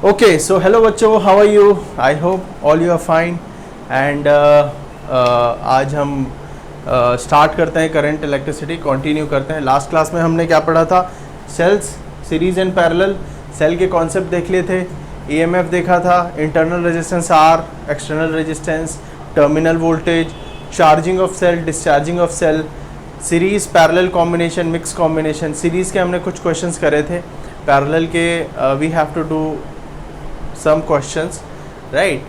Okay, so hello बच्चों, how are you? I hope all you are fine. And आज हम start करते हैं करंट इलेक्ट्रिसिटी, कंटिन्यू करते हैं. लास्ट क्लास में हमने क्या पढ़ा था? Cells, series and parallel. Cell के कॉन्सेप्ट देख लिए थे, ईएमएफ देखा था, internal resistance r, external resistance, terminal voltage, charging of cell, discharging of cell, series parallel combination, mix combination. Series के हमने कुछ क्वेश्चंस करे थे, पैरेलल के we have to do some questions, right.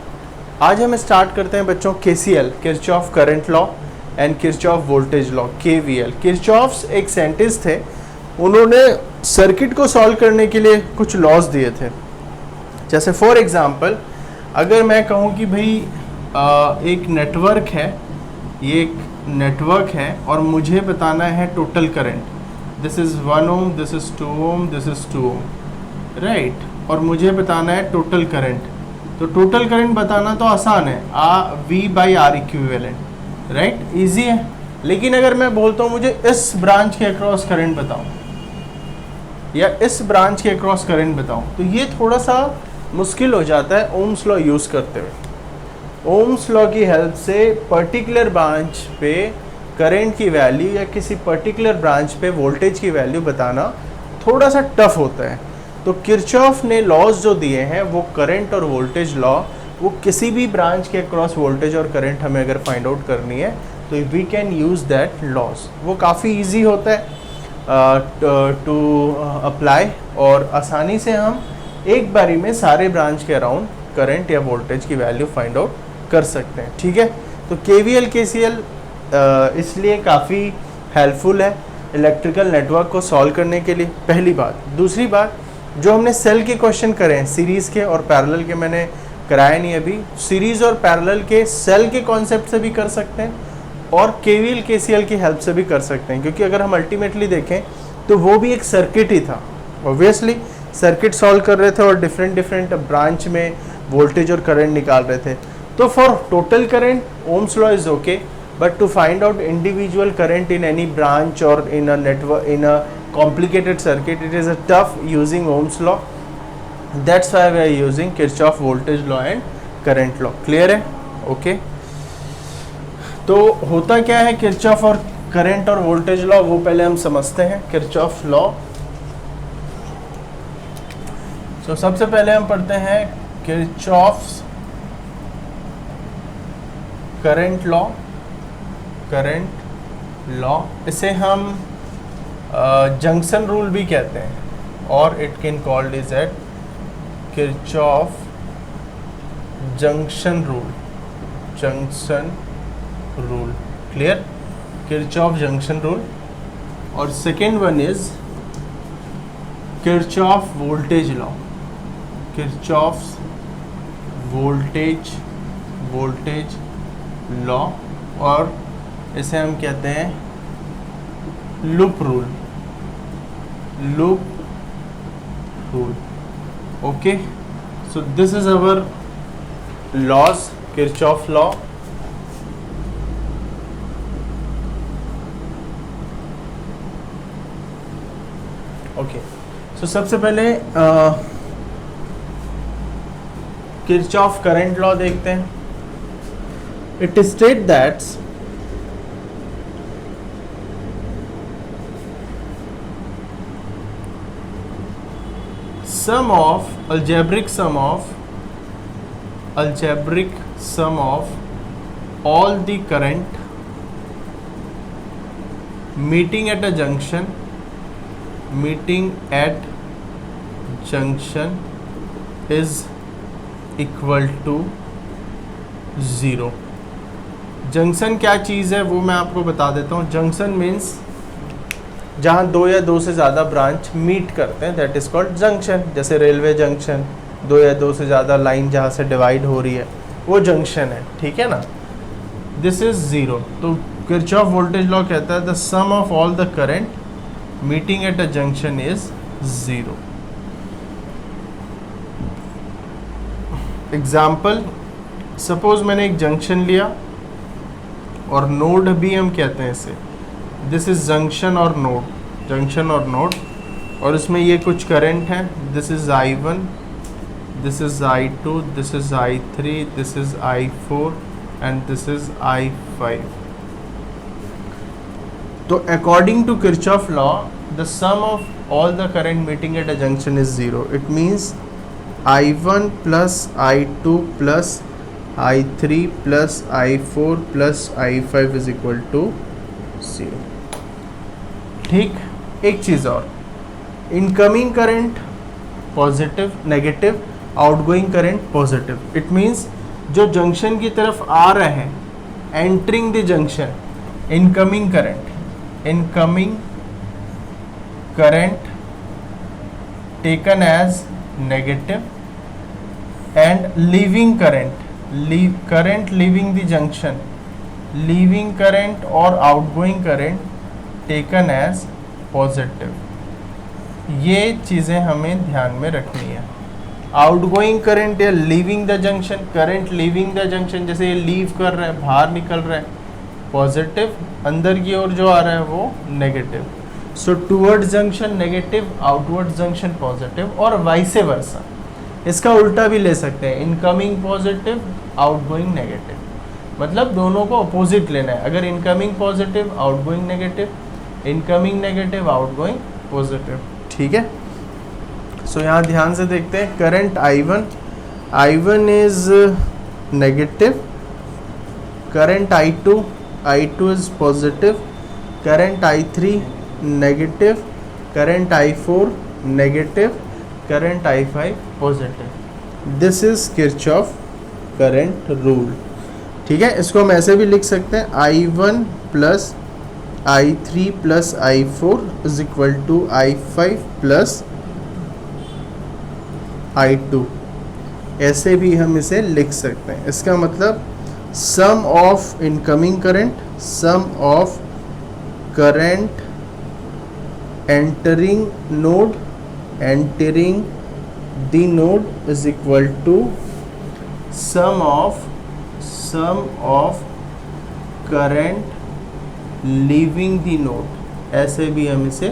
आज हम स्टार्ट करते हैं बच्चों KCL, Kirchhoff current law and Kirchhoff voltage law, KVL. Kirchhoff's एक साइंटिस्ट थे, उन्होंने सर्किट को सॉल्व करने के लिए कुछ लॉज दिए थे. जैसे फॉर एग्जांपल, अगर मैं कहूँ कि भाई एक नेटवर्क है, ये एक नेटवर्क है और मुझे बताना है total current. This is 1 ohm, this is 2 ohm, this is 2 ohm, right. और मुझे बताना है टोटल करंट. तो टोटल करंट बताना तो आसान है, V/R इक्विवेलेंट, राइट, इजी है. लेकिन अगर मैं बोलता हूँ मुझे इस ब्रांच के अक्रॉस करंट बताओ या इस ब्रांच के अक्रॉस करंट बताओ, तो ये थोड़ा सा मुश्किल हो जाता है ओम्स लॉ यूज़ करते हुए. ओम्स लॉ की हेल्प से पर्टिकुलर ब्रांच पे करंट की वैल्यू या किसी पर्टिकुलर ब्रांच पे वोल्टेज की वैल्यू बताना थोड़ा सा टफ होता है. तो किरचॉफ ने लॉज जो दिए हैं वो करंट और वोल्टेज लॉ, वो किसी भी ब्रांच के अक्रॉस वोल्टेज और करंट हमें अगर फाइंड आउट करनी है तो we can use that laws. वो काफ़ी इजी होता है टू अप्लाई, और आसानी से हम एक बारी में सारे ब्रांच के अराउंड करंट या वोल्टेज की वैल्यू फाइंड आउट कर सकते हैं. ठीक है, तो KVL KCL इसलिए काफ़ी हेल्पफुल है इलेक्ट्रिकल नेटवर्क को सॉल्व करने के लिए, पहली बात. दूसरी बात, जो हमने सेल के क्वेश्चन करे हैं, सीरीज़ के और पैरेलल के मैंने कराया नहीं अभी. सीरीज़ और पैरेलल के सेल के कॉन्सेप्ट से भी कर सकते हैं और KVL KCL की हेल्प से भी कर सकते हैं, क्योंकि अगर हम अल्टीमेटली देखें तो वो भी एक सर्किट ही था. ऑब्वियसली सर्किट सॉल्व कर रहे थे और डिफरेंट ब्रांच में वोल्टेज और करंट निकाल रहे थे. तो for total current Ohm's law is okay, but to find out individual current in any branch or in a network, in a complicated circuit, it is a tough using Ohm's law. That's why we are using Kirchhoff voltage law and current law. Clear है? Okay. तो होता क्या है Kirchhoff और current और voltage law, वो पहले हम समझते हैं. किरचॉफ लॉ, तो सबसे पहले हम पढ़ते हैं Kirchhoff's current law. Current law, इसे हम जंक्शन रूल भी कहते हैं, और it can called is at Kirchhoff junction rule. Junction rule, clear, Kirchhoff junction rule. और second one is Kirchhoff voltage law. Kirchhoff voltage law, और इसे हम कहते हैं loop rule. Okay, so this is our laws, Kirchhoff law. Okay, so सबसे पहले Kirchhoff current law देखते हैं. It state that algebraic sum of all the current meeting at junction is equal to 0. Junction क्या चीज़ है वो मैं आपको बता देता हूँ. जंक्शन मीन्स जहाँ दो या दो से ज़्यादा ब्रांच मीट करते हैं, दैट इज़ कॉल्ड जंक्शन. जैसे रेलवे जंक्शन, दो या दो से ज़्यादा लाइन जहाँ से डिवाइड हो रही है, वो जंक्शन है. ठीक है ना. This is 0. तो किरचॉफ वोल्टेज लॉ कहता है the sum of all the current meeting at a junction is 0. Example, suppose मैंने एक जंक्शन लिया और नोड भी हम कहते हैं इसे. दिस इज जंक्शन और नोड, और इसमें ये कुछ करंट है. This is I1, this is I2, this is I3, this is I4 and this is I5. तो according to Kirchhoff law, the sum of all the current meeting at a junction is 0. It means I1 plus I2 plus I3 plus I4 plus I5 is equal to 0. ठीक, एक चीज़ और, incoming current positive, negative, outgoing current positive. It means जो junction की तरफ आ रहे हैं, entering the junction, incoming current taken as negative and leaving current leaving the junction, leaving current और outgoing current taken as positive. ये चीज़ें हमें ध्यान में रखनी है. आउटगोइंग करंट या leaving the junction, current leaving the junction, जैसे ये लीव कर रहा है, बाहर निकल रहा है, पॉजिटिव, अंदर की ओर जो आ रहा है वो negative. So towards junction negative, outwards junction positive और वाइस वर्सा. इसका उल्टा भी ले सकते हैं, इनकमिंग पॉजिटिव, आउटगोइंग नेगेटिव. मतलब दोनों को अपोजिट लेना है. अगर incoming positive, outgoing negative, incoming negative, outgoing positive. ठीक है. सो यहाँ ध्यान से देखते हैं. Current I1 is negative, current I2 is positive, current I3 negative, current I4 negative, current I5 positive. This is Kirchhoff current rule. ठीक है. इसको हम ऐसे भी लिख सकते हैं, I1 plus I3 plus I4 is equal to I5 plus I2. ऐसे भी हम इसे लिख सकते हैं. इसका मतलब sum of incoming current, sum of current entering the node is equal to sum of current leaving the node. ऐसे भी हम इसे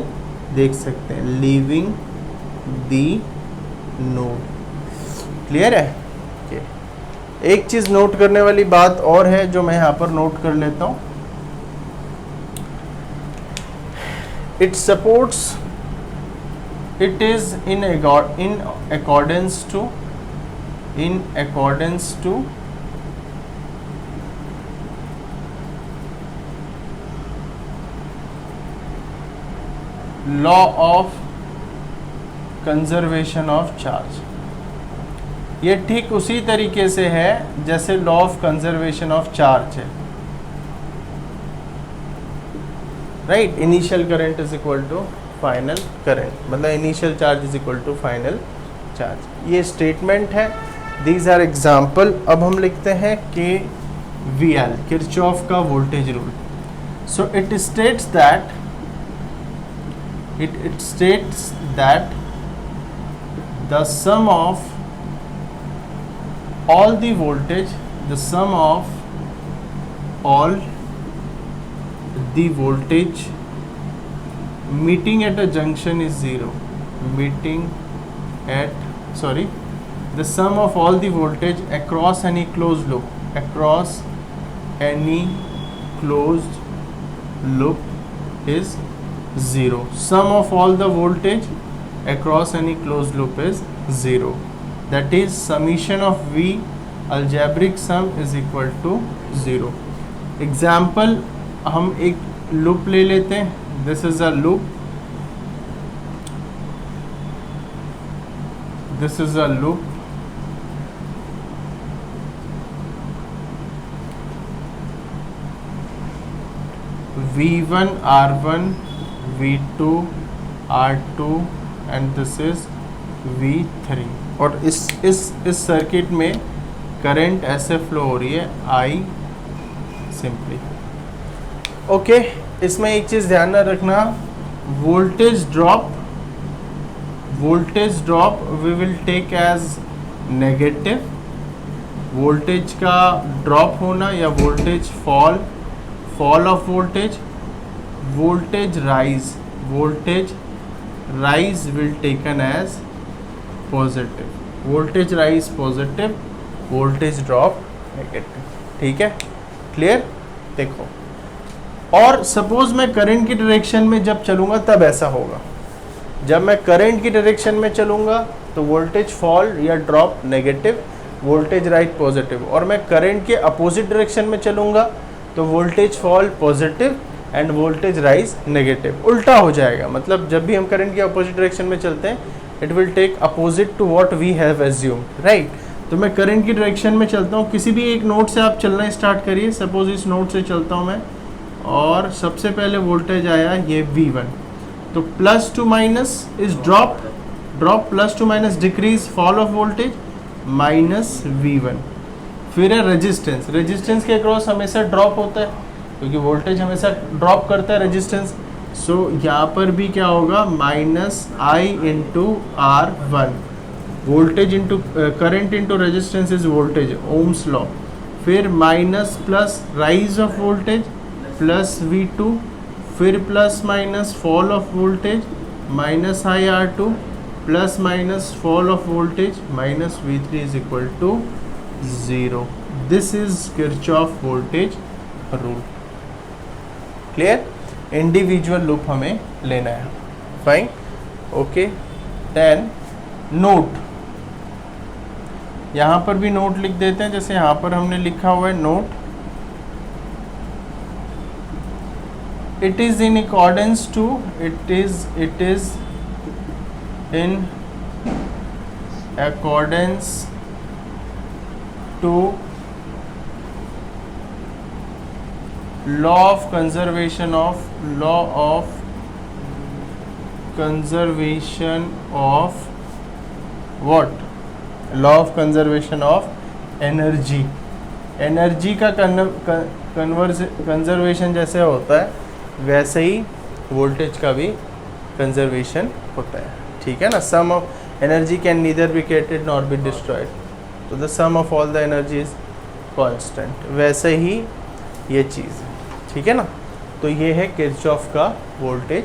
देख सकते हैं, लीविंग द नोड. क्लियर है. okay. एक चीज़ नोट करने वाली बात और है जो मैं यहाँ पर नोट कर लेता हूँ. It supports, it is in accordance to law of conservation of charge. ये ठीक उसी तरीके से है जैसे law of conservation of charge है. Right. Initial current is equal to final current, मतलब initial charge is equal to final charge. ये स्टेटमेंट है. These are example. अब हम लिखते हैं KVL, किरचॉफ का voltage rule. So it states that the sum of all the voltage, the sum of all the voltage meeting at a junction is 0. The sum of all the voltage across any closed loop is 0. Sum of all the voltage across any closed loop is 0. That is summation of V algebraic sum is equal to 0. Example, हम एक loop ले लेते हैं. This is a loop. V1 R1, V2 R2 and this is V3. और इस circuit में current ऐसे flow हो रही है I सिंपली. ओके. इसमें एक चीज़ ध्यान में रखना, voltage drop we will take as negative. Voltage का ड्रॉप होना या voltage fall of voltage rise will taken as positive. Voltage rise positive, voltage drop negative. ठीक है, क्लियर। देखो, और सपोज मैं करंट की डायरेक्शन में जब चलूंगा तब ऐसा होगा, जब मैं करंट की डायरेक्शन में चलूंगा तो वोल्टेज फॉल या drop negative, voltage rise positive, और मैं करंट के अपोजिट डायरेक्शन में चलूंगा तो voltage fall positive end voltage rise negative. उल्टा हो जाएगा, मतलब जब भी हम करंट के अपोजिट डायरेक्शन में चलते हैं it will take opposite to what we have assumed, right. तो मैं करंट की डायरेक्शन में चलता हूँ, किसी भी एक नोड से आप चलना स्टार्ट करिए। सपोज इस नोड से चलता हूँ मैं, और सबसे पहले वोल्टेज आया ये V1, तो plus two minus is drop, drop plus two minus decrease, fall of voltage minus V1। फिर है रेजिस्टेंस, रेजिस्टेंस के अक्रॉस हमेशा ड्रॉप होता है क्योंकि वोल्टेज हमेशा ड्रॉप करता है रेजिस्टेंस। सो यहाँ पर भी क्या होगा, minus I into R1, voltage into current into resistance is voltage, Ohm's law. फिर minus plus rise of voltage plus V2, फिर plus minus fall of voltage minus IR2 plus minus fall of voltage minus V3 is equal to 0। This is Kirchhoff voltage rule. Clear. Individual loop हमें लेना है, fine, okay. Then note, यहाँ पर भी note लिख देते हैं, जैसे यहाँ पर हमने लिखा हुआ है note, it is in accordance to it is in accordance to law of conservation of what, law of conservation of energy। Energy का कंजर्वेशन जैसे होता है वैसे ही वोल्टेज का भी कंजर्वेशन होता है, ठीक है ना। Sum of energy can neither be created nor be destroyed, तो the sum of all the energy is constant. वैसे ही ये चीज़ है, ठीक है ना। तो ये है किरचॉफ का वोल्टेज,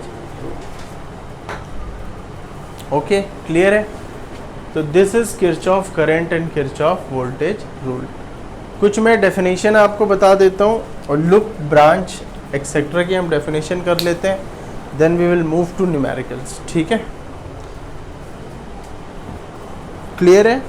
ओके, क्लियर है। तो this is Kirchhoff current and Kirchhoff voltage rule. कुछ मैं डेफिनेशन आपको बता देता हूँ, और लूप, ब्रांच, एक्सेट्रा की हम डेफिनेशन कर लेते हैं, then we will move to numericals, ठीक है। क्लियर है।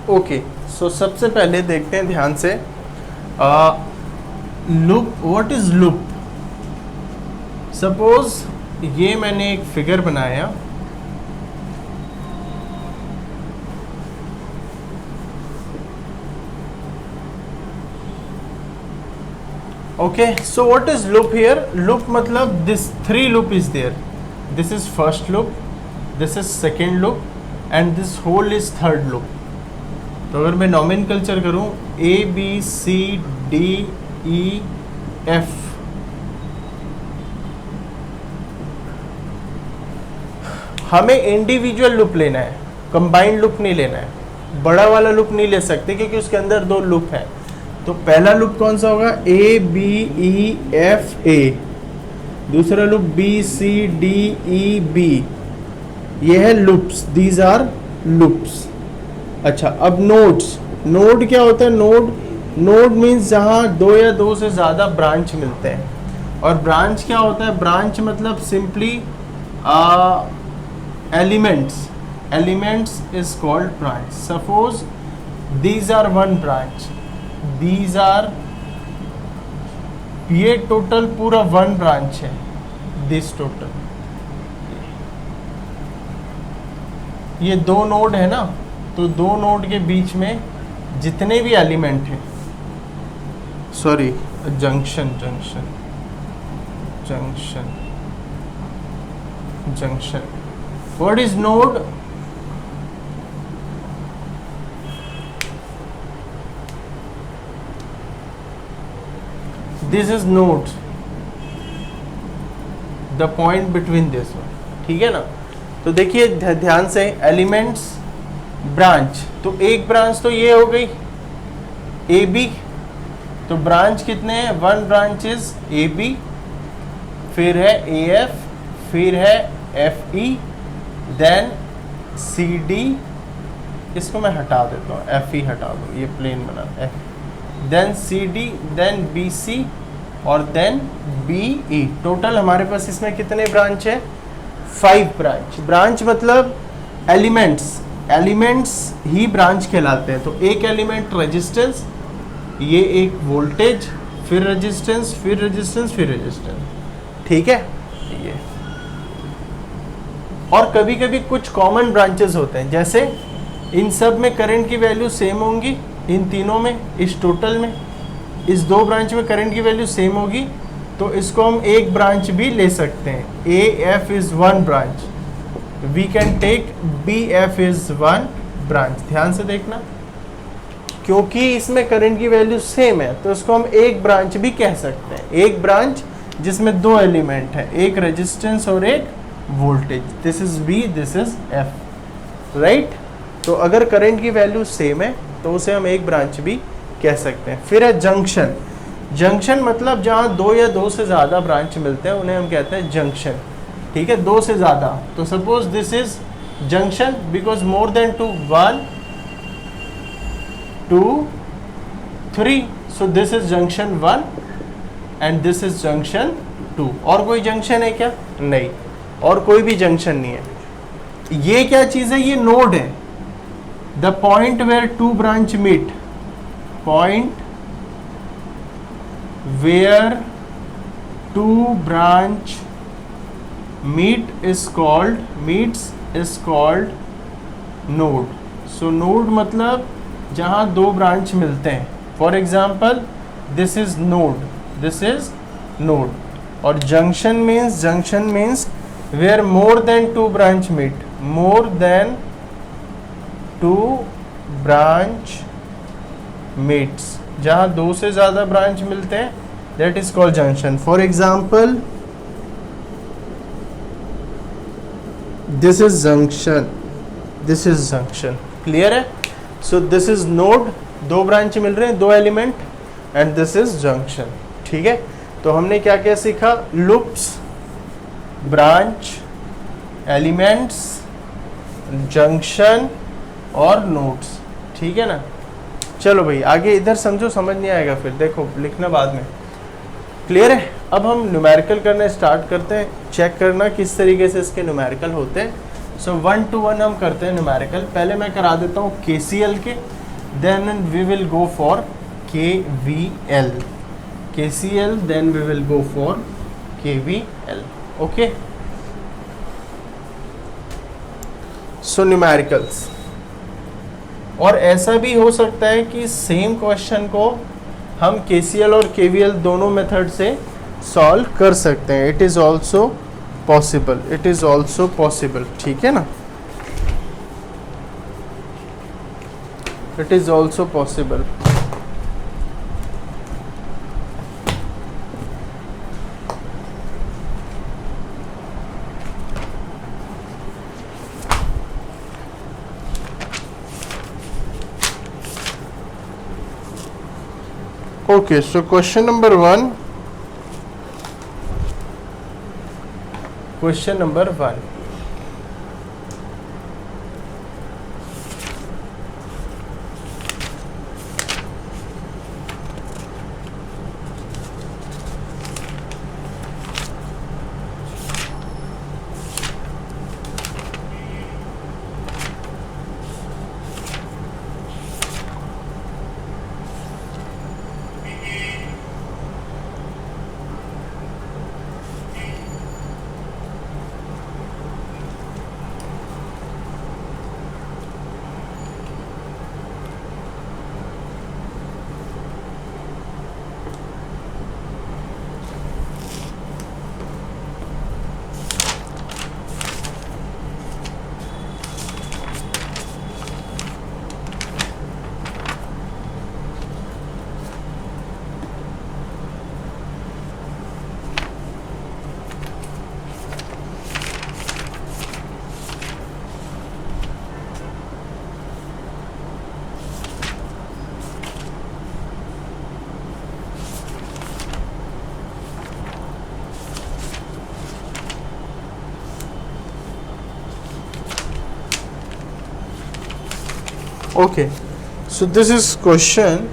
ओके, सो सबसे पहले देखते हैं ध्यान से, loop, what is loop. Suppose ये मैंने एक फिगर बनाया, okay. So what is loop here, loop मतलब this 3 loop is there, this is first loop, this is second loop and this whole is third loop. तो अगर मैं नॉमेनकल्चर करूं ABCDEF, हमें इंडिविजुअल लूप लेना है, कंबाइंड लूप नहीं लेना है। बड़ा वाला लूप नहीं ले सकते क्योंकि उसके अंदर 2 लूप है। तो पहला लूप कौन सा होगा, ABEFA, दूसरा लूप BCDEB। ये है लूप्स, दीज आर लूप्स। अच्छा, अब नोड्स, नोड क्या होता है, नोड मीन्स जहाँ 2 या 2 से ज़्यादा ब्रांच मिलते हैं। और ब्रांच क्या होता है, ब्रांच मतलब simply elements is called branch. Suppose these are 1 branch, these are, ये टोटल पूरा 1 ब्रांच है, दिस टोटल, ये 2 नोड है ना, तो 2 नोड के बीच में जितने भी एलिमेंट हैं, sorry, junction, what is node, this is node, the point between this one, ठीक है ना। तो देखिए ध्यान से, एलिमेंट्स, ब्रांच, तो एक ब्रांच तो ये हो गई ए बी, तो ब्रांच कितने हैं, one branch is A B, फिर है ए एफ, फिर है F E, then C D, इसको मैं हटा देता हूँ, एफ ई हटा दो, ये प्लेन बना F, then C D, then B C और देन बी ई। टोटल हमारे पास इसमें कितने ब्रांच है, 5 ब्रांच। ब्रांच मतलब एलिमेंट्स, एलिमेंट्स ही ब्रांच कहलाते हैं। तो एक एलिमेंट रेजिस्टेंस, ये एक वोल्टेज, फिर रेजिस्टेंस, फिर रेजिस्टेंस, फिर रेजिस्टेंस, ठीक है ये। और कभी कभी कुछ कॉमन ब्रांचेस होते हैं, जैसे इन सब में करंट की वैल्यू सेम होंगी, इन तीनों में, इस टोटल में, इस 2 ब्रांच में करंट की वैल्यू सेम होगी, तो इसको हम एक ब्रांच भी ले सकते हैं। A F is 1 branch, we can take B F is 1 branch. ध्यान से देखना, क्योंकि इसमें करंट की वैल्यू सेम है तो इसको हम एक ब्रांच भी कह सकते हैं। एक ब्रांच जिसमें 2 एलिमेंट है, एक रेजिस्टेंस और एक voltage, this is B, this is F, right. तो अगर करंट की वैल्यू सेम है तो उसे हम एक ब्रांच भी कह सकते हैं। फिर है जंक्शन। जंक्शन मतलब जहाँ 2 या 2 से ज़्यादा ब्रांच मिलते हैं उन्हें हम कहते हैं जंक्शन, ठीक है, 2 से ज़्यादा। तो suppose this is junction because more than 2, 1 2 3, so this is junction 1 and this is junction 2। और कोई जंक्शन है क्या, नहीं, और कोई भी जंक्शन नहीं है। ये क्या चीज़ है, ये नोड है, the point where 2 branch meet, point where 2 branch meets is called node. So node मतलब जहाँ 2 ब्रांच मिलते हैं। For example this is node, this is node. और junction means where more than 2 branch meet, more than 2 branch meets, जहाँ 2 से ज़्यादा branch मिलते हैं, that is called junction. For example this is junction, this is junction, clear है। So this is node, 2 branch मिल रहे हैं, 2 element, and this is junction, ठीक है। तो हमने क्या क्या सीखा, लूप्स, ब्रांच, एलिमेंट्स, जंक्शन और नोड्स, ठीक है ना। चलो भाई आगे इधर समझो, समझ नहीं आएगा फिर देखो लिखना बाद में, क्लियर है। अब हम न्यूमेरिकल करना स्टार्ट करते हैं, चेक करना किस तरीके से इसके न्यूमेरिकल होते हैं। सो 1 to 1 हम करते हैं न्यूमेरिकल। पहले मैं करा देता हूँ KCL के, then we will go for KVL, KCL, then we will go for KVL, okay. So numericals, और ऐसा भी हो सकता है कि सेम क्वेश्चन को हम KCL और KVL दोनों मेथड से सॉल्व कर सकते हैं। It is also possible, it is also possible, ठीक है ना, it is also possible. Okay, so question number 1. Question number 1. Okay, so this is question.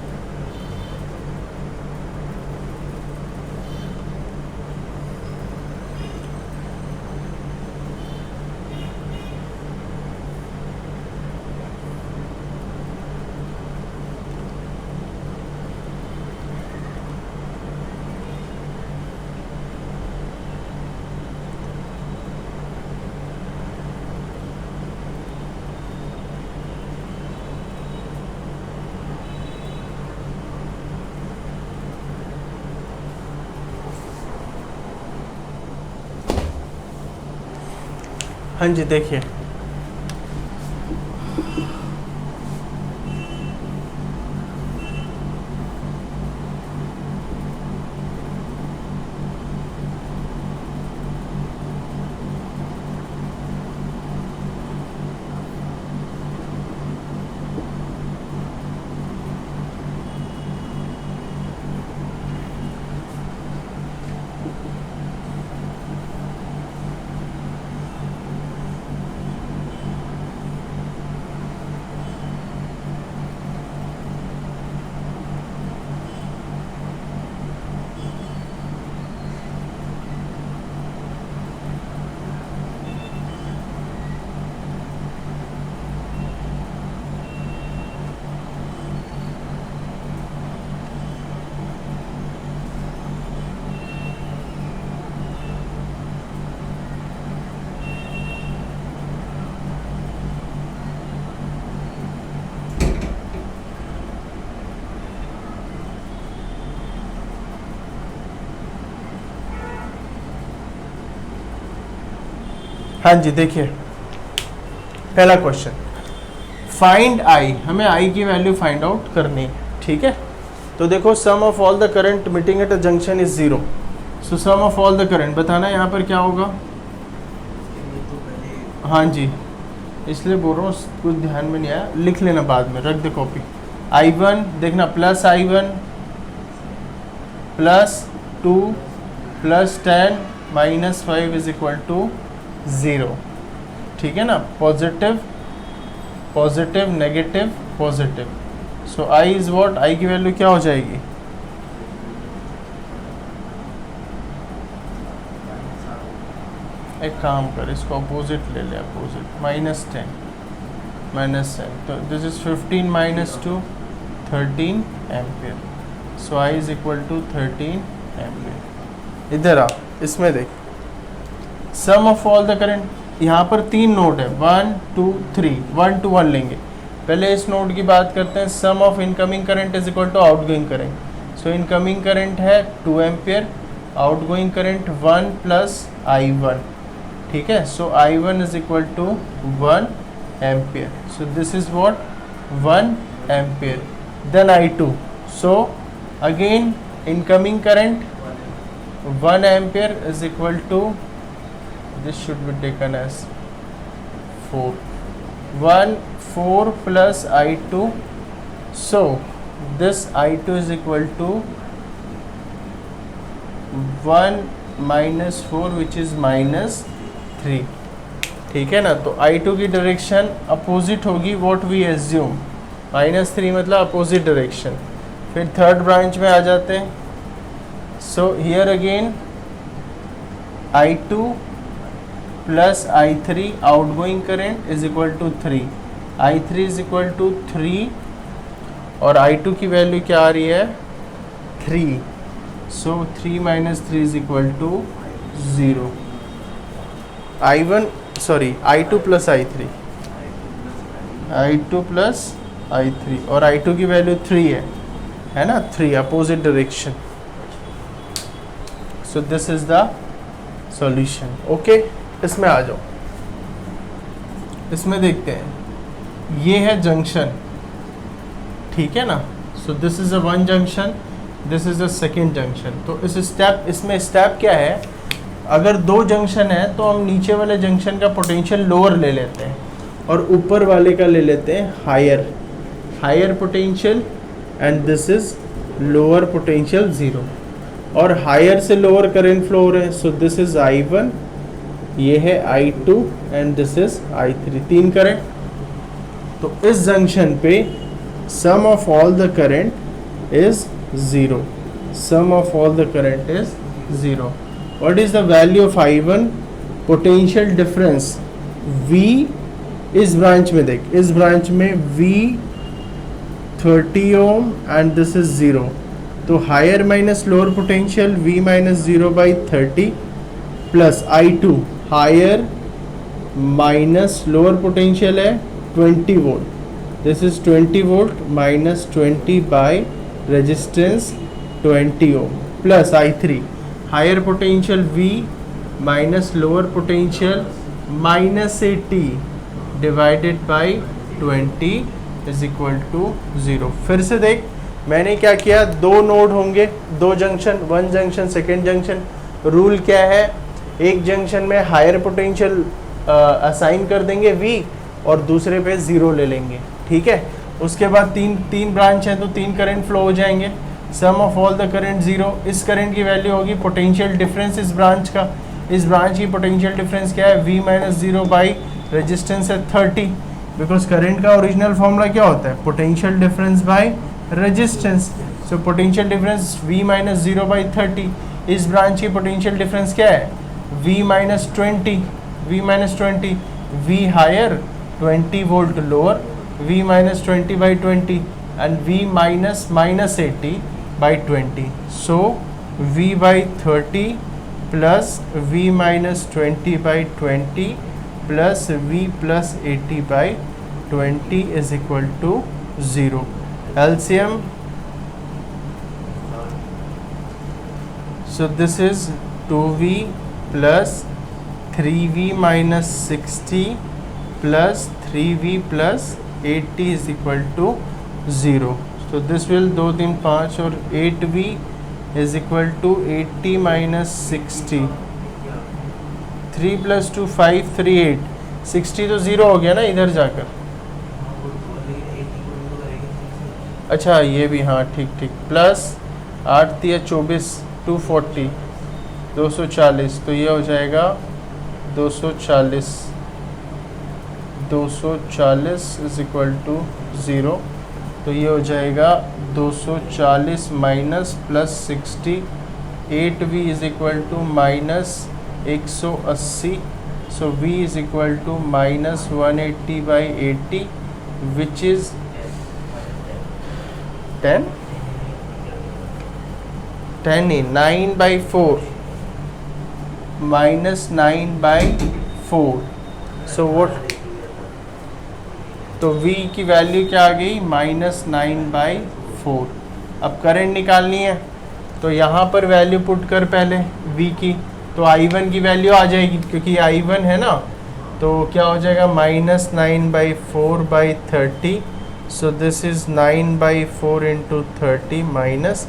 हाँ जी देखिए, हाँ जी देखिए, पहला क्वेश्चन, फाइंड आई, हमें आई की वैल्यू फाइंड आउट करनी है, ठीक है। तो देखो, sum of all the current meeting at a junction is 0, so sum of all the current बताना यहाँ पर क्या होगा। हाँ जी, इसलिए बोल रहा हूँ, कुछ ध्यान में नहीं आया, लिख लेना बाद में, रख दे कॉपी। I1 देखना, plus I1 plus 2 plus 10 minus 5 is equal to 0, ठीक है ना। Positive positive negative positive, so I is what, I की वैल्यू क्या हो जाएगी, एक काम कर, इसको अपोजिट ले ले, अपोजिट, -10, तो this is 15 minus 2 13 ampere, so I is equal to 13 ampere. इधर आ, इसमें देख, sum of all the current, यहाँ पर 3 नोड है, 1 2 3, 1 to 1 लेंगे। पहले इस नोड की बात करते हैं, sum of incoming current is equal to outgoing current, so incoming current है 2 ampere, outgoing current 1 plus I1, ठीक है। So I1 is equal to 1 ampere, so this is what 1 ampere. Then I2, so again incoming current 1 ampere is equal to, this should be taken as 4, 4 plus I2, so this I2 is equal to 1 minus 4 which is -3, ठीक है ना। तो I2 की direction opposite होगी, what we assume, -3 मतलब opposite direction. फिर third branch में आ जाते हैं, so here again I2 plus I3 outgoing current is equal to 3, I3 is equal to 3 और I2 की वैल्यू क्या आ रही है 3, so 3 minus 3 is equal to 0। I2 plus I3 और I2 की वैल्यू 3 है ना, 3 opposite direction, so this is the solution. Okay, इसमें आ जाओ, इसमें देखते हैं, ये है जंक्शन, ठीक है ना। सो this is a one junction, this is a second junction. तो इसमें स्टेप क्या है, अगर 2 जंक्शन है तो हम नीचे वाले जंक्शन का पोटेंशियल लोअर ले लेते हैं और ऊपर वाले का ले लेते हैं higher potential, and this is lower potential 0, और हायर से लोअर करंट फ्लो हो रहे हैं, सो दिस इज I1, ये है I2 and this is I3, 3 current. तो इस जंक्शन पे sum of all the current is 0, sum of all the current is 0. What is the value of I1? Potential difference V इस branch में देख, इस branch में V 30 ohm and this is 0. तो higher minus lower potential V minus 0 by 30 plus I2 higher minus lower potential है 20 volt, this is 20 volt minus 20 by resistance 20 ohm plus I3 higher potential V minus lower potential minus 80 divided by 20 is equal to 0. फिर से देख, मैंने क्या किया, दो node होंगे, दो junction, one junction second junction. Rule क्या है, एक जंक्शन में हायर पोटेंशियल असाइन कर देंगे V और दूसरे पे 0 ले लेंगे. ठीक है, उसके बाद तीन ब्रांच है तो 3 करंट फ्लो हो जाएंगे. सम ऑफ ऑल द करंट 0. इस करंट की वैल्यू होगी पोटेंशियल डिफरेंस इस ब्रांच का. इस ब्रांच की पोटेंशियल डिफरेंस क्या है, V माइनस 0 बाई रेजिस्टेंस है 30, बिकॉज करंट का ओरिजिनल फॉर्मूला क्या होता है, potential difference by resistance. So potential difference V minus 0 by 30. इस ब्रांच की पोटेंशियल डिफरेंस क्या है, V minus 20, V minus 20, V higher 20 volt lower, V minus 20 by 20 and V minus minus 80 by 20. So V by 30 plus V minus 20 by 20 plus V plus 80 by 20 is equal to 0. LCM, so this is 2V plus 3V minus 60 plus 3V plus 80 is equal to 0. So this will 2 3 5 और 8V is equal to 80 minus 60. 3 plus 2 5 3 8. 60 तो 0 हो गया ना इधर जाकर. अच्छा ये भी, हाँ ठीक ठीक, प्लस 8 3 24 240 240, तो ये हो जाएगा 240 इज इक्वल टू 0. तो ये हो जाएगा 240 minus plus 60, 8V is equal to minus 180. So V is equal to minus 180 by 80 which is 10 नहीं 9 by 4 minus 9 by 4. So what, तो V की वैल्यू क्या आ गई, माइनस 9 बाई 4. अब करंट निकालनी है तो यहाँ पर वैल्यू पुट कर पहले V की, तो I1 की वैल्यू आ जाएगी क्योंकि I1 है ना, तो क्या हो जाएगा minus 9 by 4 by 30. So this is 9 by 4 into 30 minus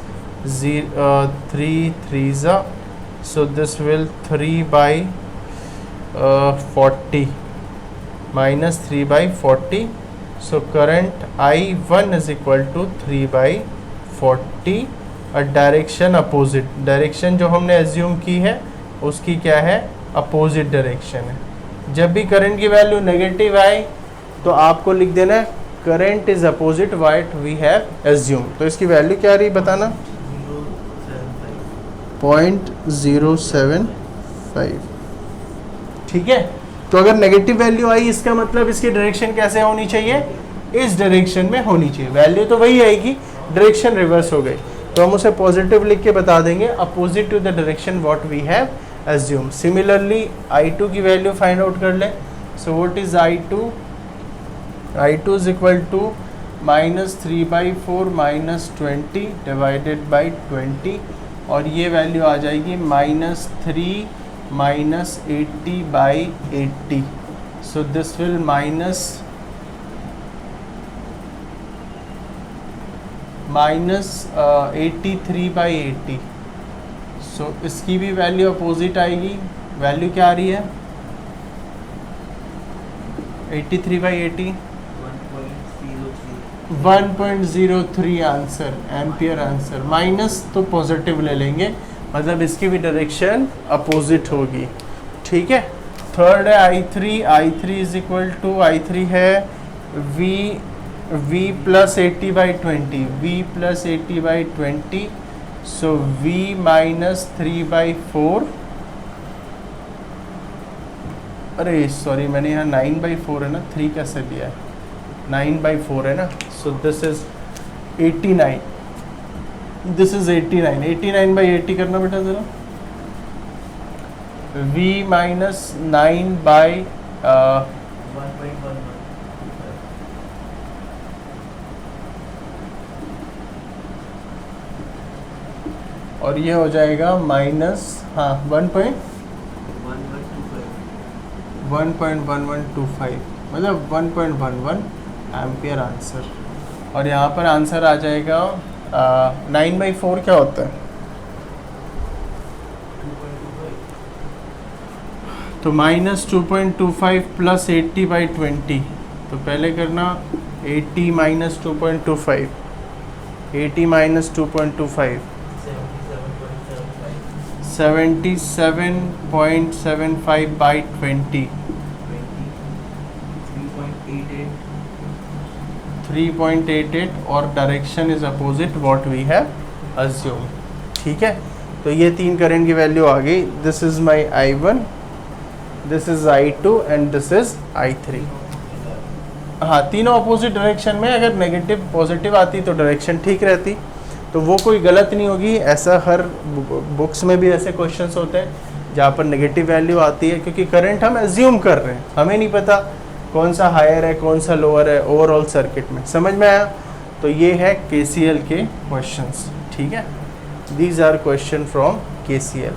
3 3s. So this will 3 by 40 minus 3 by 40. So current I1 is equal to 3 by 40. Direction opposite, direction जो हमने एज्यूम की है उसकी क्या है, अपोजिट डायरेक्शन है. जब भी करंट की वैल्यू नेगेटिव आए तो आपको लिख देना है current is opposite what we have assume. तो इसकी वैल्यू क्या आ रही बताना, 0.075. ठीक है, तो अगर नेगेटिव वैल्यू आई इसका मतलब इसकी डायरेक्शन कैसे होनी चाहिए, इस डायरेक्शन में होनी चाहिए. वैल्यू तो वही आएगी, डायरेक्शन रिवर्स हो गई तो हम उसे पॉजिटिव लिख के बता देंगे, opposite to the direction what we have assume. Similarly I2 की वैल्यू फाइंड आउट कर ले. So what is I2? I2 is equal to minus 3 by 4 minus 20 divided by 20 और ये वैल्यू आ जाएगी minus 3 minus 80 by 80. So this will minus 83 by 80. So इसकी भी value opposite आएगी. वैल्यू क्या आ रही है, 83 by 80 1.03 answer, ampere answer. Minus तो पॉजिटिव ले लेंगे, मतलब इसकी भी डायरेक्शन अपोजिट होगी. ठीक है, थर्ड है I3 is equal to, I3 है v plus 80 by 20, v plus 80 by 20, so v minus 3 by 4, अरे सॉरी मैंने यहाँ 9 by 4 है ना, 3 कैसे दिया है, 9 by 4 है ना, सो this is 89, this is 89, 89 by 80 करना बेटा ज़रा, v minus 9 by 1.11 और ये हो जाएगा माइनस, हाँ 1.1125, मतलब 1.11 एम्पियर आंसर। और यहाँ पर आंसर आ जाएगा 9 by 4 क्या होता है, तो माइनस 2.25 प्लस 80 by 20, तो पहले करना 80 माइनस 2.25, 80 माइनस 2.25, 77.75 by 20, 3.88 और direction is opposite what we have assume. ठीक है, तो ये तीन करंट की वैल्यू आ गई, this is my I1, this is I2 and this is I3। हाँ, तीनों अपोजिट डायरेक्शन में, अगर नेगेटिव पॉजिटिव आती तो डायरेक्शन ठीक रहती, तो वो कोई गलत नहीं होगी। ऐसा हर बुक्स में भी ऐसे क्वेश्चंस होते हैं जहाँ पर नेगेटिव वैल्यू आती है, क्योंकि करंट हम एज्यूम कर रहे हैं, हमें नहीं पता कौन सा हायर है कौन सा लोअर है ओवरऑल सर्किट में। समझ में आया? तो ये है KCL के क्वेश्चंस। ठीक है, these are question from KCL।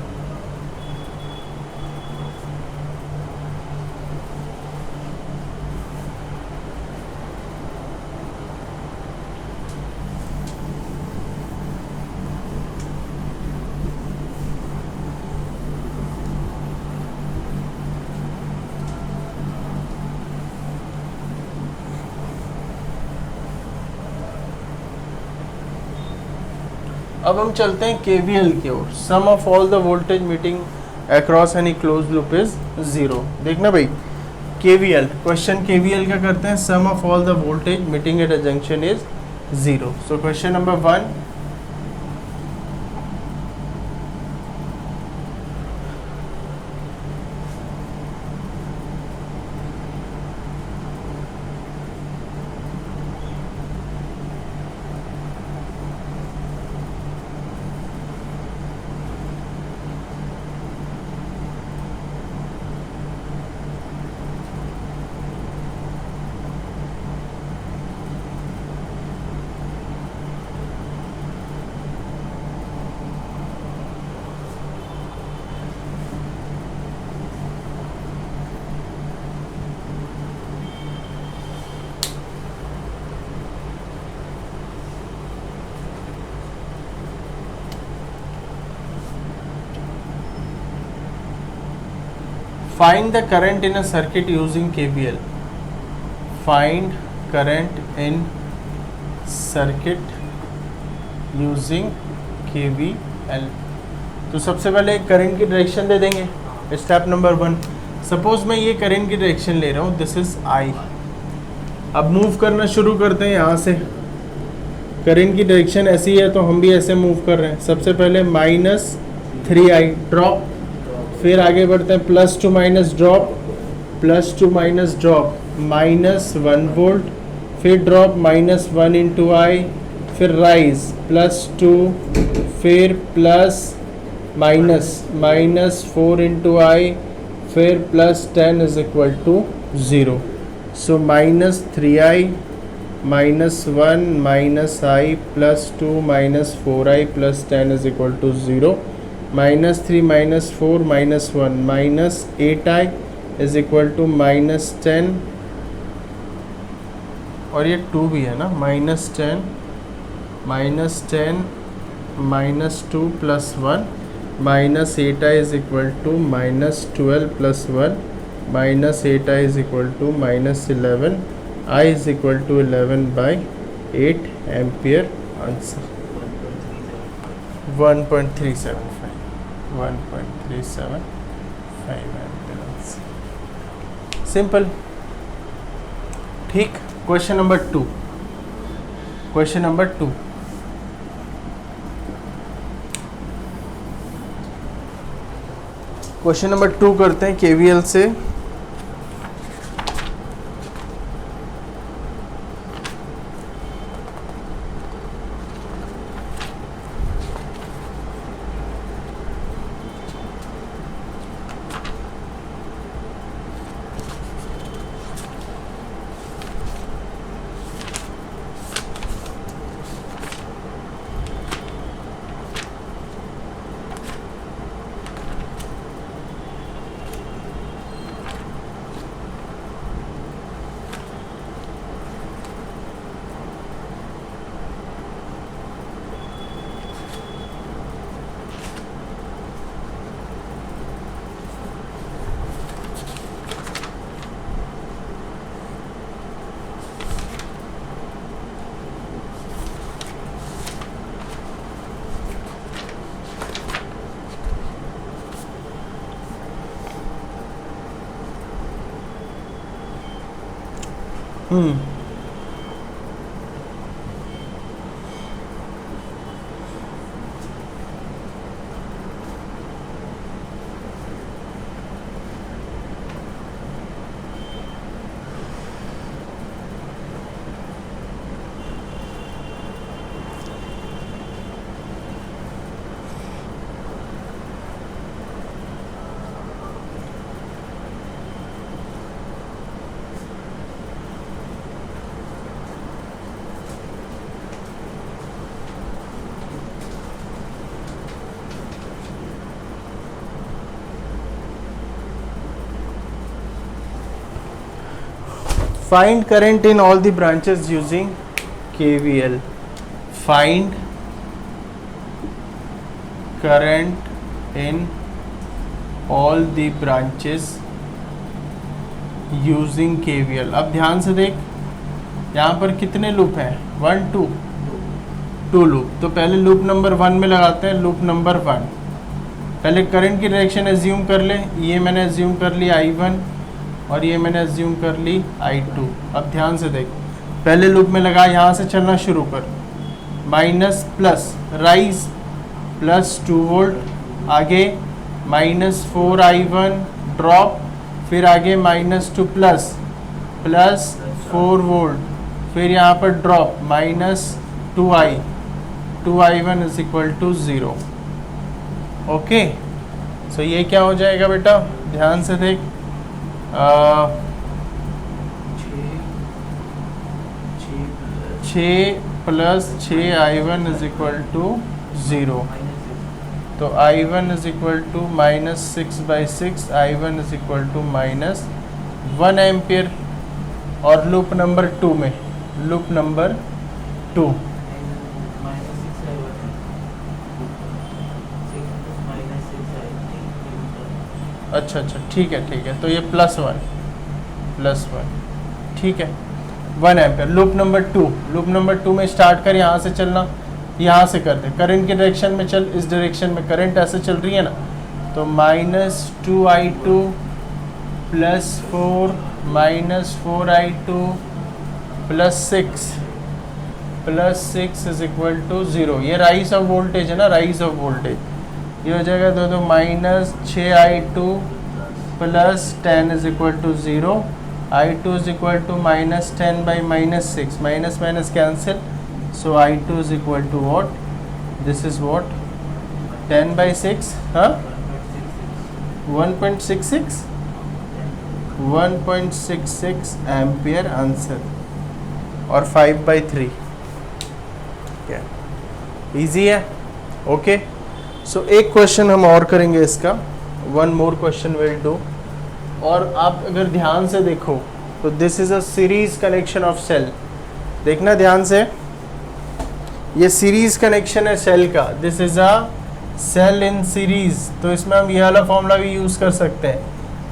अब हम चलते हैं KVL की ओर। Sum of all the voltage meeting across any close loop is 0। देखना भाई, KVL क्वेश्चन, KVL क्या करते हैं, sum of all the voltage meeting at a junction is 0। So question number 1, find the current in a circuit using KVL। find current in circuit using KVL। तो सबसे पहले current की direction दे देंगे, step number 1। Suppose मैं ये current की direction ले रहा हूँ, दिस इज I। अब मूव करना शुरू करते हैं यहाँ से। करंट की डायरेक्शन ऐसी है तो हम भी ऐसे मूव कर रहे हैं। सबसे पहले -3I ड्रॉप, फिर आगे बढ़ते हैं +2 minus drop, +2 minus drop, -1 volt, फिर ड्रॉप -1 इंटू I, फिर राइज +2, फिर प्लस माइनस -4 इंटू I, फिर +10 is equal to 0। So -3I -1 -I +2 -4I +10 is equal to 0। -3 -4 -1 -8I is equal to -10, और ये 2 भी है ना, -10 -10 -2 +1 -8I is equal to -12 +1 -8I is equal to -11, I is equal to 11/8 ampere. Answer 1.375 ampere. Simple, ठीक। Question number 2, question number 2, question number 2 करते हैं KVL से। Find current in all the branches using KVL. Find current in all the branches using KVL. अब ध्यान से देख, यहाँ पर कितने लूप हैं? 1 2 2 लूप। तो पहले लूप नंबर 1 में लगाते हैं, लूप नंबर 1। पहले करंट की डायरेक्शन एज्यूम कर ले। ये मैंने एज्यूम कर ली I1 और ये मैंने एज्यूम कर ली I2। अब ध्यान से देख, पहले लूप में लगा, यहाँ से चलना शुरू कर, minus plus rise plus 2 volt, आगे -4I1 ड्रॉप, फिर आगे -2 प्लस 4 वोल्ट, फिर यहाँ पर drop -2I1 is equal to 0। Okay, so ये क्या हो जाएगा बेटा? ध्यान से देख, 6 + 6I1 इज इक्वल टू 0। तो I1 is equal to -6/6, I1 is equal to -1 ampere. और लूप नंबर 2 में, लूप नंबर 2, अच्छा ठीक है, तो ये +1 ठीक है, 1 एम्पियर। लूप नंबर 2 में स्टार्ट कर, यहाँ से चलना, यहाँ से कर दे, करंट की डायरेक्शन में चल, इस डायरेक्शन में करंट ऐसे चल रही है ना, तो -2I2 +4 -4I2 +6 is equal to 0। ये राइज ऑफ वोल्टेज है ना, राइज ऑफ वोल्टेज, ये हो जाएगा दो -6I2 + 10 is equal to 0। I2 is equal to -10 by -6, minus cancel, so I2 is equal to what? This is what? 10/6, हाँ 1.66 ampere answer, और 5/3। क्या इजी है? ओके, सो एक क्वेश्चन हम और करेंगे इसका, 1 more क्वेश्चन विल डू। और आप अगर ध्यान से देखो तो this is a series connection of cell. देखना ध्यान से, ये सीरीज कनेक्शन है सेल का, this is a cell in series. तो इसमें हम ये वाला फॉर्मूला भी यूज कर सकते हैं,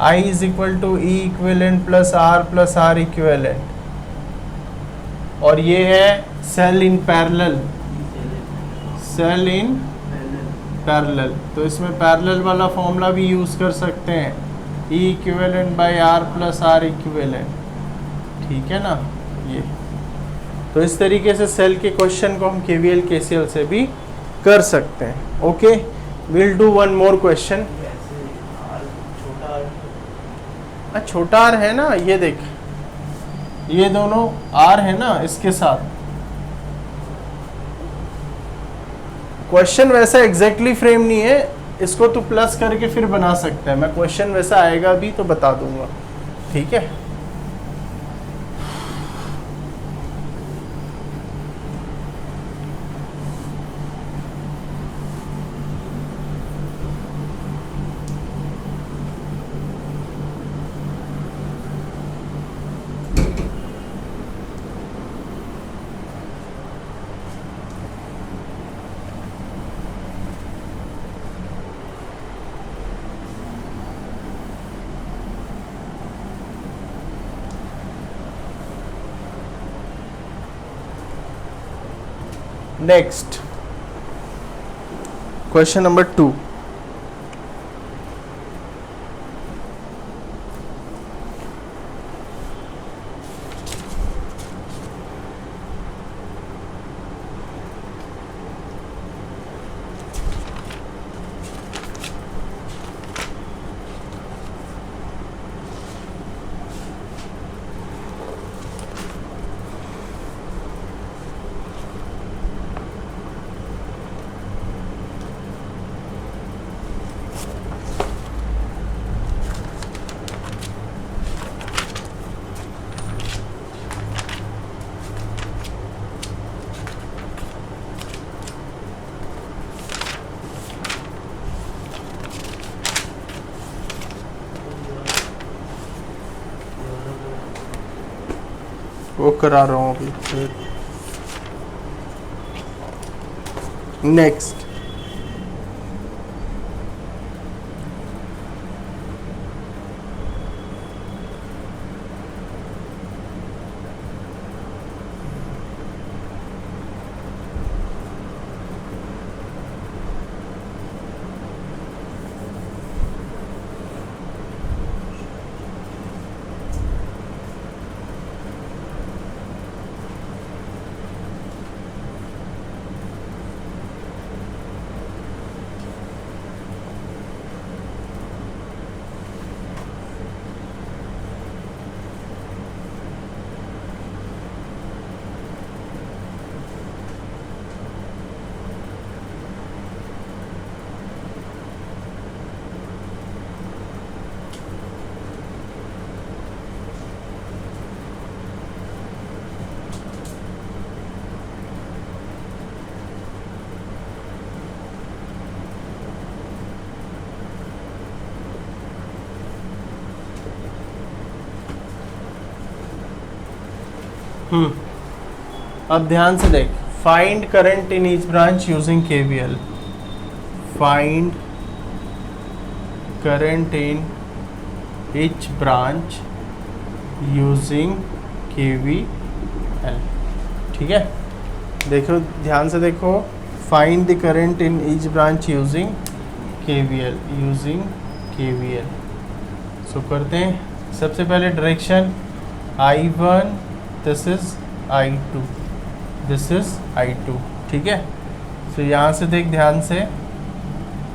I is equal to E equivalent + R equivalent. और ये है सेल इन पैरेलल, तो इसमें पैरेलल वाला फॉर्मूला भी यूज कर सकते हैं, E equivalent / R + R equivalent. ठीक है ना, ये। तो इस तरीके से सेल के क्वेश्चन को हम KVL KCL से भी कर सकते हैं। Okay, will do one more question. छोटा r है ना, ये देख, ये दोनों r है ना, इसके साथ क्वेश्चन वैसा एग्जैक्टली फ्रेम नहीं है, इसको तू प्लस करके फिर बना सकता है। मैं क्वेश्चन वैसा आएगा भी तो बता दूंगा, ठीक है। Next, question number 2. वो करा रहा हूँ अभी। नेक्स्ट, अब ध्यान से देख, find current in each branch using KVL। Find current in each branch using KVL, ठीक है। देखो ध्यान से देखो, find the current in each branch using KVL। सो करते हैं। सबसे पहले direction I1, this is I2, this is I2, ठीक है। सो यहाँ से देख ध्यान से,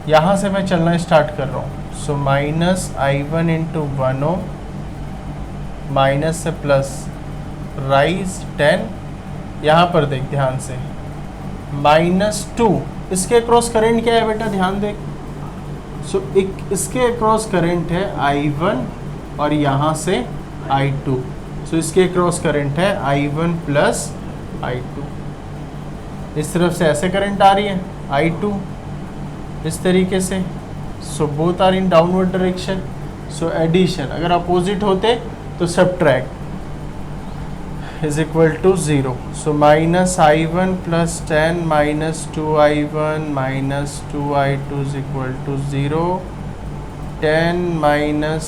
यहाँ से मैं चलना स्टार्ट कर रहा हूँ। सो -I1 × 1 ओम, माइनस से प्लस, राइज 10, यहाँ पर देख ध्यान से -2, इसके अक्रॉस करंट क्या है बेटा, ध्यान देख। सो इसके अक्रॉस करंट है I1 और यहाँ से I2। सो इसके क्रॉस करंट है I1 + I2। इस तरफ से ऐसे करंट आ रही है I2 इस तरीके से। So both are in downward direction. So addition, अगर अपोजिट होते तो subtract is equal to 0। So -I1 + 10 -2I1 -2I2 is equal to 0। 10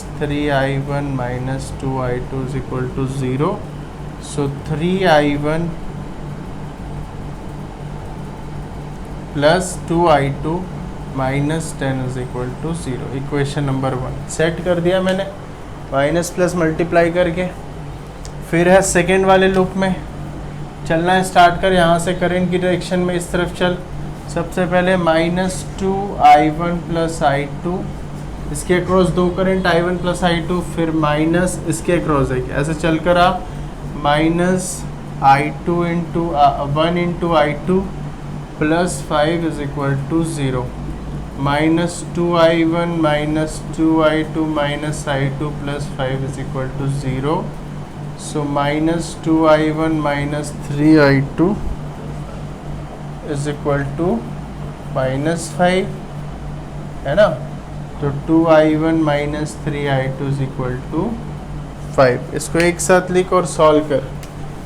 - 3I1 -2I2 is equal to 0. So 3I1 + 2I2 - 10 is equal to 0। Equation number 1 set कर दिया मैंने, minus plus multiply करके। फिर है second वाले लूप में चलना है स्टार्ट कर, यहाँ से करंट की डायरेक्शन में इस तरफ चल। सबसे पहले -2i1 + i2, इसके अक्रॉस दो करंट i1 + i2, फिर माइनस इसके अक्रॉस है, ऐसे चल कर आप -i2 × 1 × i2 + 5 = 0, -2i1 - 2i2 - i2 + 5 = 0, so -2i1 - 3i2 = -5, है ना। तो 2i1 - 3i2 = 5। इसको एक साथ लिख और सॉल्व कर।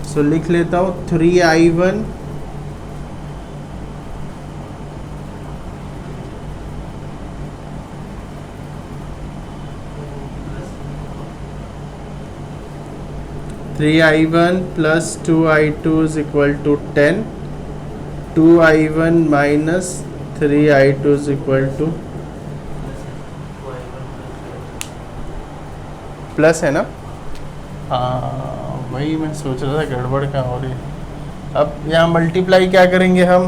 सो लिख लेता हूँ 3i1 + 2i2 = 10, 2i1 - 3i2 = plus है ना। हाँ वही मैं सोच रहा था, गड़बड़ कहाँ हो रही है। अब यहाँ मल्टीप्लाई क्या करेंगे हम,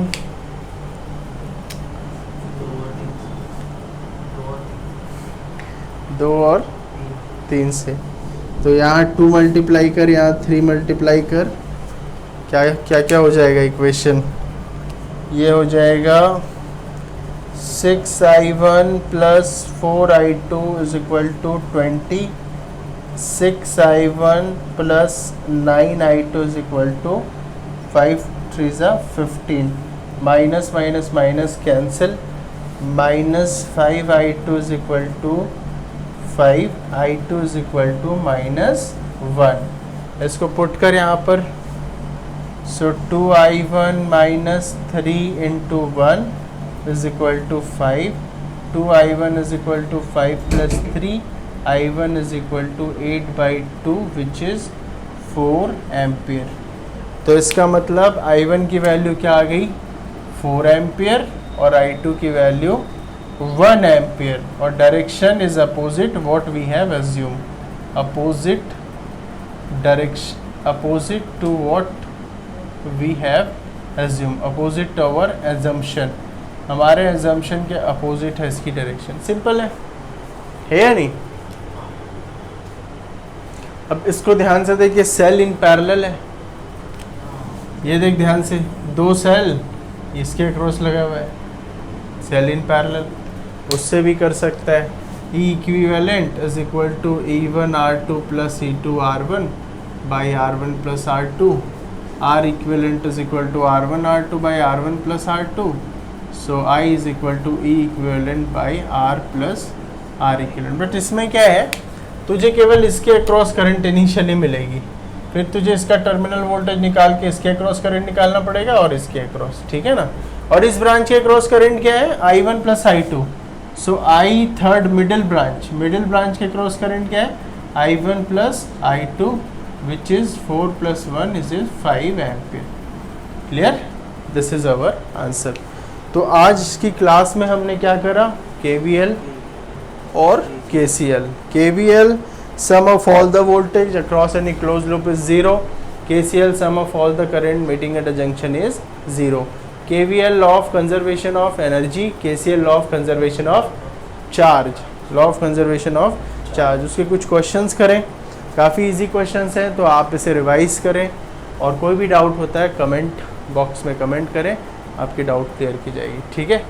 2 और 3 से। तो यहाँ 2 मल्टीप्लाई कर, यहाँ 3 मल्टीप्लाई कर, क्या क्या क्या हो जाएगा इक्वेशन, ये हो जाएगा 6i1 + 4i2 = 20, 6i1 + 9i2 = 5 3 15, minus minus minus cancel, -5i2 = 5, i2 = -1। इसको पुट कर यहाँ पर, सो 2i1 - 3 × 1 = 5, 2i1 = 5 + 3, i1 = 8/2 which is 4 ampere. तो इसका मतलब i1 की वैल्यू क्या आ गई, 4 एम्पियर, और i2 की वैल्यू 1 एम्पियर, और direction is opposite what we have assume, opposite direction, opposite to what we have assume, opposite to our assumption, हमारे एजम्पशन के अपोजिट है इसकी डायरेक्शन। सिंपल है या नहीं। अब इसको ध्यान से देखिए, सेल इन पैरेलल है, ये देख ध्यान से, 2 सेल इसके अक्रॉस लगा हुआ है, सेल इन पैरेलल। उससे भी कर सकता है, E equivalent is equal to E1 R2 + E2 R1 by R1 + R2, R equivalent is equal to R1 R2 by R1 + R2, so I is equal to E equivalent by R + R equivalent। But इसमें क्या है, तुझे केवल इसके across current initially मिलेगी, फिर तुझे इसका टर्मिनल वोल्टेज निकाल के इसके अक्रॉस करंट निकालना पड़ेगा और इसके अक्रॉस, ठीक है ना। और इस ब्रांच के अक्रॉस करंट क्या है, I1 + I2, so I third middle branch के अक्रॉस करंट क्या है, I1 + I2 which is 4 + 1 is 5 ampere. Clear, this is our answer. तो आज की क्लास में हमने क्या करा, KVL और KCL। KVL sum of all the voltage across any closed loop is 0, KCL sum of all the current meeting at a junction is 0, KVL law of conservation of energy, KCL law of conservation of charge, law of conservation of charge। उसके कुछ questions करें, काफ़ी easy questions हैं, तो आप इसे revise करें, और कोई भी डाउट होता है कमेंट बॉक्स में कमेंट करें, आपकी डाउट क्लियर की जाएगी, ठीक है।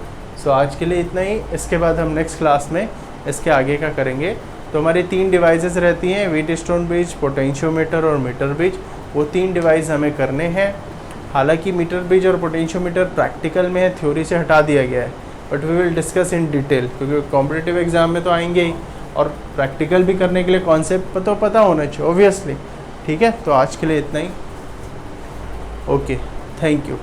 सो आज के लिए इतना ही, इसके बाद हम नेक्स्ट क्लास में इसके आगे का करेंगे। तो हमारी 3 डिवाइसेस रहती हैं, व्हीटस्टोन ब्रिज, पोटेंशियोमीटर और मीटर ब्रिज, वो 3 डिवाइस हमें करने हैं। हालांकि मीटर ब्रिज और पोटेंशियोमीटर प्रैक्टिकल में है, थ्योरी से हटा दिया गया है, but we will discuss in detail, क्योंकि कॉम्पिटिटिव एग्जाम में तो आएंगे ही, और प्रैक्टिकल भी करने के लिए कॉन्सेप्ट तो पता होना चाहिए ऑब्वियसली, ठीक है। तो आज के लिए इतना ही, ओके, थैंक यू।